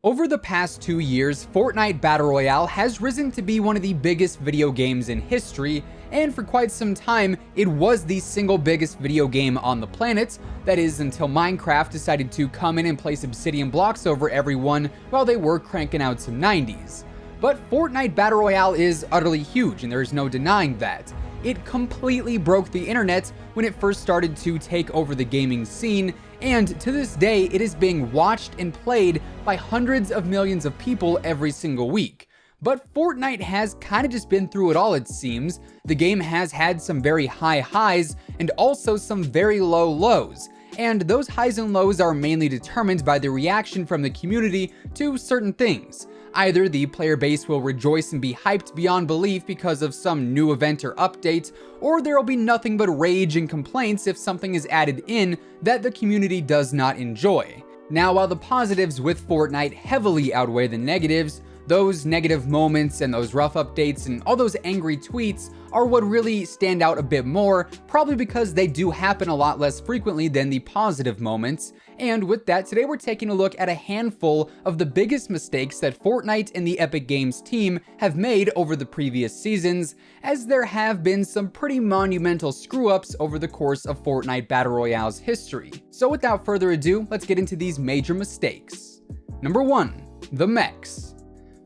Over the past 2 years, Fortnite Battle Royale has risen to be one of the biggest video games in history, and for quite some time, it was the single biggest video game on the planet. That is, until Minecraft decided to come in and place obsidian blocks over everyone while they were cranking out some 90s. But Fortnite Battle Royale is utterly huge, and there is no denying that. It completely broke the internet when it first started to take over the gaming scene, and to this day, it is being watched and played by hundreds of millions of people every single week. But Fortnite has kind of just been through it all, it seems. The game has had some very high highs and also some very low lows. And those highs and lows are mainly determined by the reaction from the community to certain things. Either the player base will rejoice and be hyped beyond belief because of some new event or update, or there will be nothing but rage and complaints if something is added in that the community does not enjoy. Now, while the positives with Fortnite heavily outweigh the negatives, those negative moments and those rough updates and all those angry tweets are what really stand out a bit more, probably because they do happen a lot less frequently than the positive moments. And with that, today we're taking a look at a handful of the biggest mistakes that Fortnite and the Epic Games team have made over the previous seasons, as there have been some pretty monumental screw-ups over the course of Fortnite Battle Royale's history. So without further ado, let's get into these major mistakes. Number 1. The mechs.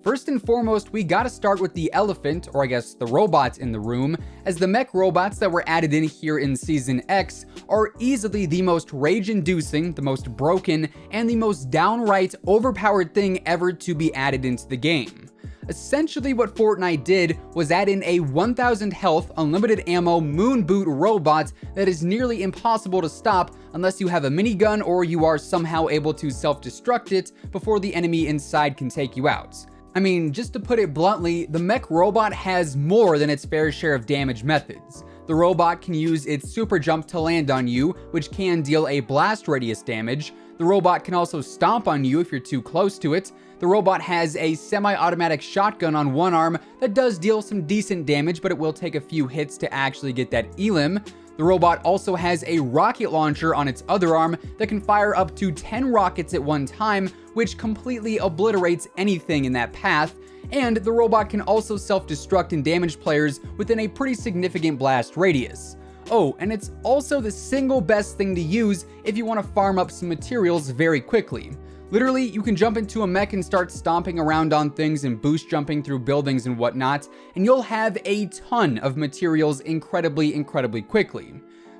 First and foremost, we gotta start with the elephant, or I guess the robot in the room, as the mech robots that were added in here in Season X are easily the most rage-inducing, the most broken, and the most downright overpowered thing ever to be added into the game. Essentially what Fortnite did was add in a 1000 health, unlimited ammo moon boot robot that is nearly impossible to stop unless you have a minigun or you are somehow able to self-destruct it before the enemy inside can take you out. I mean, just to put it bluntly, the mech robot has more than its fair share of damage methods. The robot can use its super jump to land on you, which can deal a blast radius damage. The robot can also stomp on you if you're too close to it. The robot has a semi-automatic shotgun on one arm that does deal some decent damage, but it will take a few hits to actually get that elim. The robot also has a rocket launcher on its other arm that can fire up to 10 rockets at one time, which completely obliterates anything in that path. And the robot can also self-destruct and damage players within a pretty significant blast radius. Oh, and it's also the single best thing to use if you want to farm up some materials very quickly. Literally, you can jump into a mech and start stomping around on things and boost jumping through buildings and whatnot, and you'll have a ton of materials incredibly quickly.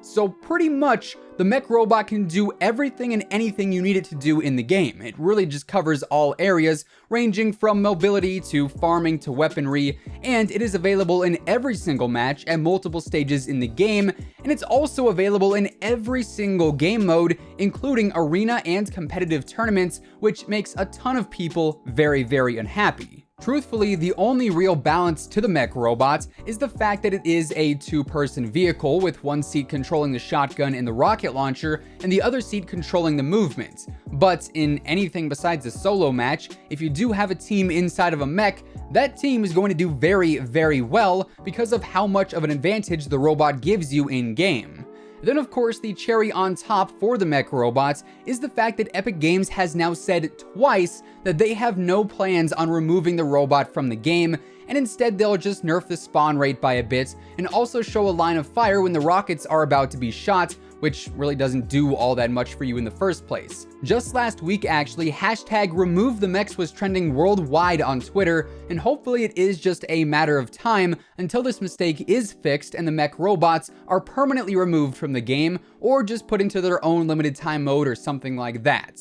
So pretty much, the mech robot can do everything and anything you need it to do in the game. It really just covers all areas, ranging from mobility to farming to weaponry, and it is available in every single match at multiple stages in the game, and it's also available in every single game mode, including arena and competitive tournaments, which makes a ton of people very unhappy. Truthfully, the only real balance to the mech robot is the fact that it is a two-person vehicle with one seat controlling the shotgun and the rocket launcher and the other seat controlling the movement. But in anything besides a solo match, if you do have a team inside of a mech, that team is going to do very well because of how much of an advantage the robot gives you in-game. Then of course, the cherry on top for the mech robots is the fact that Epic Games has now said twice that they have no plans on removing the robot from the game, and instead they'll just nerf the spawn rate by a bit and also show a line of fire when the rockets are about to be shot, which really doesn't do all that much for you in the first place. Just last week actually, #RemoveTheMechs was trending worldwide on Twitter, and hopefully it is just a matter of time until this mistake is fixed and the mech robots are permanently removed from the game, or just put into their own limited time mode or something like that.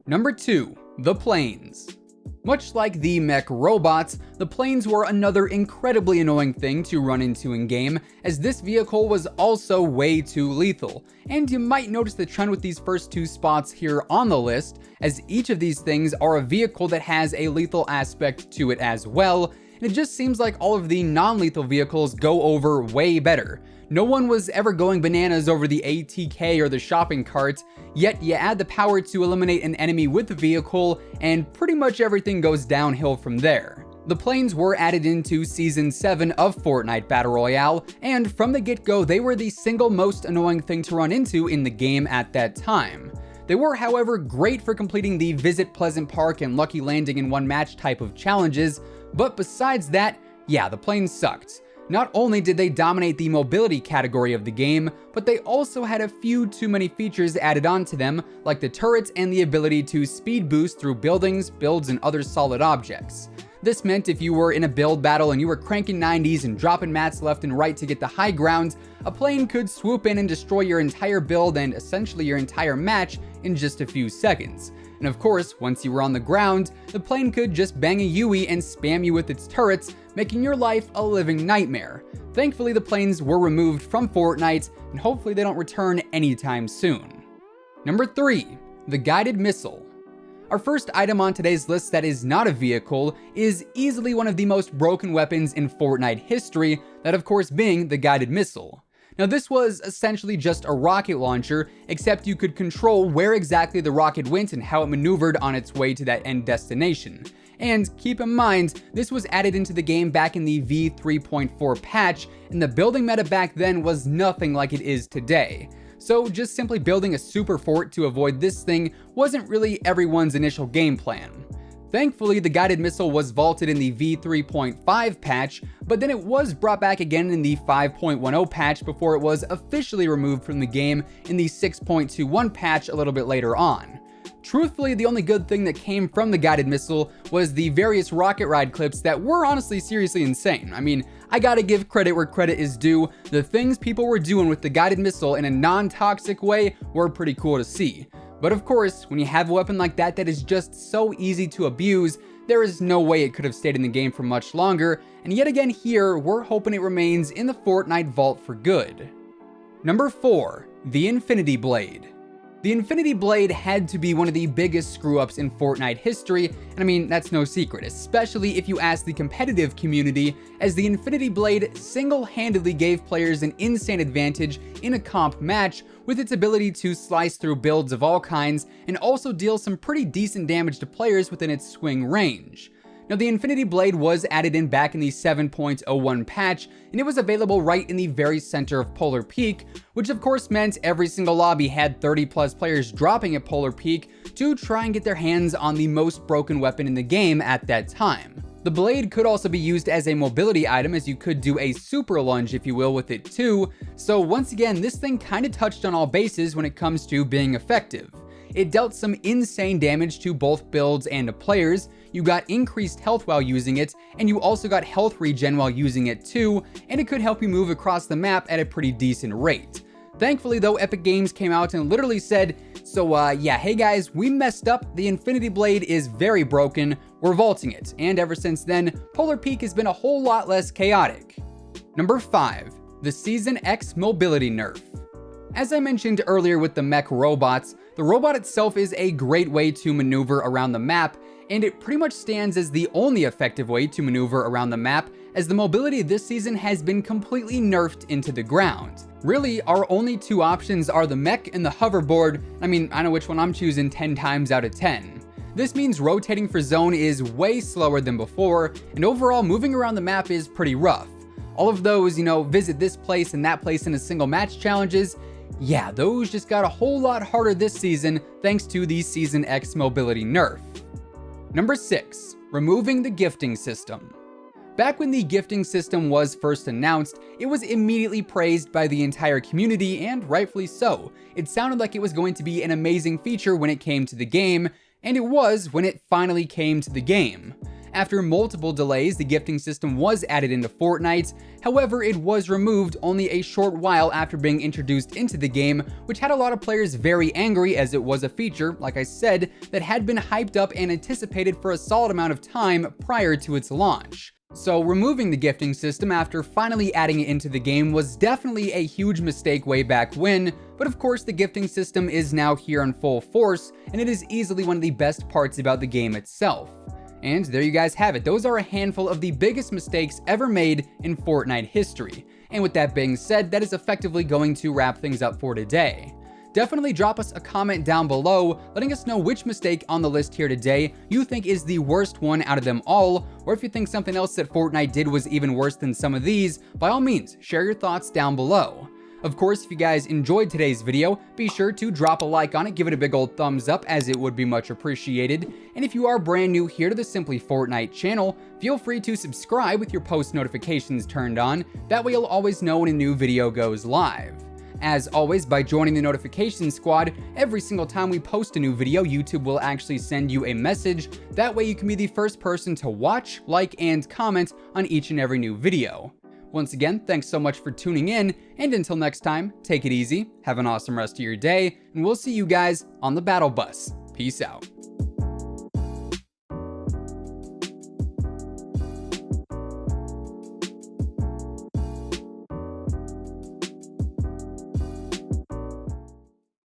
Number 2. The planes. Much like the mech robots, the planes were another incredibly annoying thing to run into in-game, as this vehicle was also way too lethal. And you might notice the trend with these first two spots here on the list, as each of these things are a vehicle that has a lethal aspect to it as well, and it just seems like all of the non-lethal vehicles go over way better. No one was ever going bananas over the ATK or the shopping cart, yet you add the power to eliminate an enemy with the vehicle, and pretty much everything goes downhill from there. The planes were added into Season 7 of Fortnite Battle Royale, and from the get-go, they were the single most annoying thing to run into in the game at that time. They were, however, great for completing the Visit Pleasant Park and Lucky Landing in one match type of challenges, but besides that, yeah, the planes sucked. Not only did they dominate the mobility category of the game, but they also had a few too many features added onto them, like the turrets and the ability to speed boost through buildings, builds, and other solid objects. This meant if you were in a build battle and you were cranking 90s and dropping mats left and right to get the high ground, a plane could swoop in and destroy your entire build and essentially your entire match in just a few seconds. And of course, once you were on the ground, the plane could just bang a Yui and spam you with its turrets, making your life a living nightmare. Thankfully, the planes were removed from Fortnite, and hopefully they don't return anytime soon. Number 3. The Guided Missile. Our first item on today's list that is not a vehicle is easily one of the most broken weapons in Fortnite history, that of course being the Guided Missile. Now this was essentially just a rocket launcher, except you could control where exactly the rocket went and how it maneuvered on its way to that end destination. And keep in mind, this was added into the game back in the v3.4 patch, and the building meta back then was nothing like it is today. So just simply building a super fort to avoid this thing wasn't really everyone's initial game plan. Thankfully, the Guided Missile was vaulted in the v3.5 patch, but then it was brought back again in the 5.10 patch before it was officially removed from the game in the 6.21 patch a little bit later on. Truthfully, the only good thing that came from the Guided Missile was the various rocket ride clips that were honestly seriously insane. I mean, I gotta give credit where credit is due. The things people were doing with the Guided Missile in a non-toxic way were pretty cool to see. But of course, when you have a weapon like that is just so easy to abuse, there is no way it could have stayed in the game for much longer, and yet again here, we're hoping it remains in the Fortnite vault for good. Number 4. The Infinity Blade. The Infinity Blade had to be one of the biggest screw-ups in Fortnite history, and I mean, that's no secret, especially if you ask the competitive community, as the Infinity Blade single-handedly gave players an insane advantage in a comp match with its ability to slice through builds of all kinds and also deal some pretty decent damage to players within its swing range. Now, the Infinity Blade was added in back in the 7.01 patch, and it was available right in the very center of Polar Peak, which of course meant every single lobby had 30 plus players dropping at Polar Peak to try and get their hands on the most broken weapon in the game at that time. The blade could also be used as a mobility item, as you could do a super lunge, if you will, with it too, so once again, this thing kinda touched on all bases when it comes to being effective. It dealt some insane damage to both builds and to players, you got increased health while using it, and you also got health regen while using it too, and it could help you move across the map at a pretty decent rate. Thankfully though, Epic Games came out and literally said, yeah, hey guys, we messed up, the Infinity Blade is very broken, we're vaulting it, and ever since then, Polar Peak has been a whole lot less chaotic. Number 5. The Season X Mobility Nerf. As I mentioned earlier with the mech robots, the robot itself is a great way to maneuver around the map, and it pretty much stands as the only effective way to maneuver around the map, as the mobility this season has been completely nerfed into the ground. Really, our only two options are the mech and the hoverboard. I mean, I know which one I'm choosing 10 times out of 10. This means rotating for zone is way slower than before, and overall moving around the map is pretty rough. All of those, visit this place and that place in a single match challenges, yeah, those just got a whole lot harder this season thanks to the Season X mobility nerf. Number 6. Removing the gifting system. Back when the gifting system was first announced, it was immediately praised by the entire community, and rightfully so. It sounded like it was going to be an amazing feature when it came to the game, and it was when it finally came to the game. After multiple delays, the gifting system was added into Fortnite, however, it was removed only a short while after being introduced into the game, which had a lot of players very angry as it was a feature, like I said, that had been hyped up and anticipated for a solid amount of time prior to its launch. So removing the gifting system after finally adding it into the game was definitely a huge mistake way back when, but of course the gifting system is now here in full force, and it is easily one of the best parts about the game itself. And there you guys have it. Those are a handful of the biggest mistakes ever made in Fortnite history. And with that being said, that is effectively going to wrap things up for today. Definitely drop us a comment down below, letting us know which mistake on the list here today you think is the worst one out of them all, or if you think something else that Fortnite did was even worse than some of these, by all means, share your thoughts down below. Of course, if you guys enjoyed today's video, be sure to drop a like on it, give it a big old thumbs up as it would be much appreciated. And if you are brand new here to the Simply Fortnite channel, feel free to subscribe with your post notifications turned on. That way you'll always know when a new video goes live. As always, by joining the notification squad, every single time we post a new video, YouTube will actually send you a message. That way you can be the first person to watch, like, and comment on each and every new video. Once again, thanks so much for tuning in, and until next time, take it easy, have an awesome rest of your day, and we'll see you guys on the battle bus. Peace out.